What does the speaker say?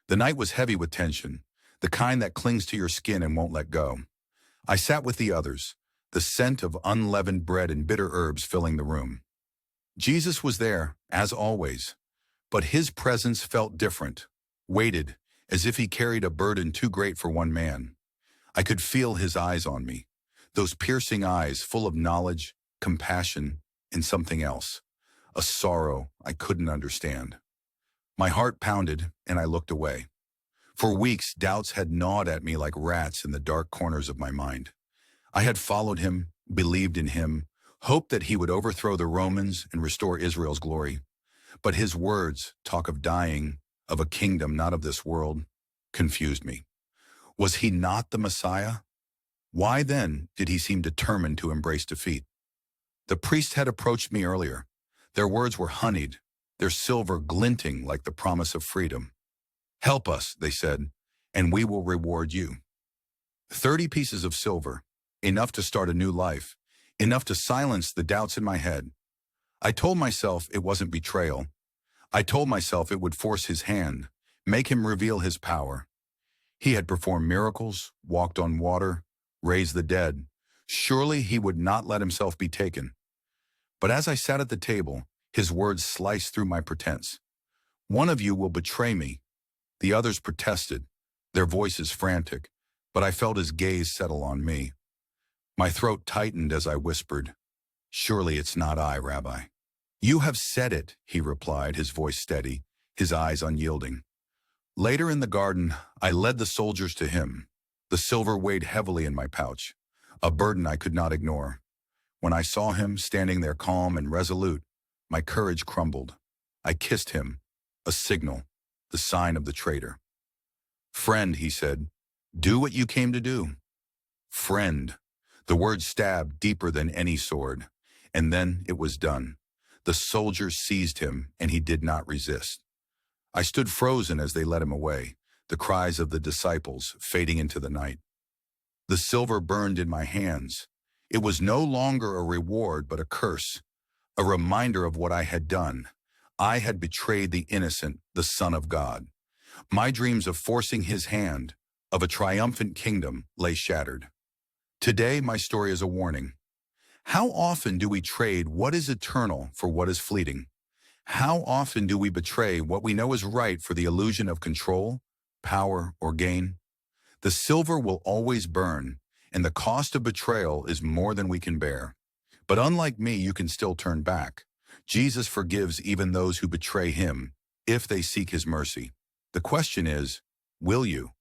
The night was heavy with tension, the kind that clings to your skin and won't let go. I sat with the others, the scent of unleavened bread and bitter herbs filling the room. Jesus was there, as always, but his presence felt different, weighted, as if he carried a burden too great for one man. I could feel his eyes on me, those piercing eyes full of knowledge, compassion, and something else, a sorrow I couldn't understand. My heart pounded, and I looked away. For weeks, doubts had gnawed at me like rats in the dark corners of my mind. I had followed him, believed in him, hoped that he would overthrow the Romans and restore Israel's glory. But his words, talk of dying, of a kingdom not of this world, confused me. Was he not the Messiah? Why then did he seem determined to embrace defeat? The priest had approached me earlier. Their words were honeyed, their silver glinting like the promise of freedom. "Help us," they said, "and we will reward you." 30 pieces of silver, enough to start a new life, enough to silence the doubts in my head. I told myself it wasn't betrayal. I told myself it would force his hand, make him reveal his power. He had performed miracles, walked on water, raised the dead. Surely he would not let himself be taken. But as I sat at the table, his words sliced through my pretense. "One of you will betray me." The others protested, their voices frantic, but I felt his gaze settle on me. My throat tightened as I whispered, "Surely it's not I, Rabbi." "You have said it," he replied, his voice steady, his eyes unyielding. Later in the garden, I led the soldiers to him. The silver weighed heavily in my pouch, a burden I could not ignore. When I saw him standing there calm and resolute, my courage crumbled. I kissed him, a signal, the sign of the traitor. "Friend," he said, "do what you came to do." Friend. The word stabbed deeper than any sword. And then it was done. The soldiers seized him, and he did not resist. I stood frozen as they led him away, the cries of the disciples fading into the night. The silver burned in my hands. It was no longer a reward but a curse, a reminder of what I had done. I had betrayed the innocent, the Son of God. My dreams of forcing his hand, of a triumphant kingdom, lay shattered. Today, my story is a warning. How often do we trade what is eternal for what is fleeting? How often do we betray what we know is right for the illusion of control, power, or gain? The silver will always burn, and the cost of betrayal is more than we can bear. But unlike me, you can still turn back. Jesus forgives even those who betray him, if they seek his mercy. The question is, will you?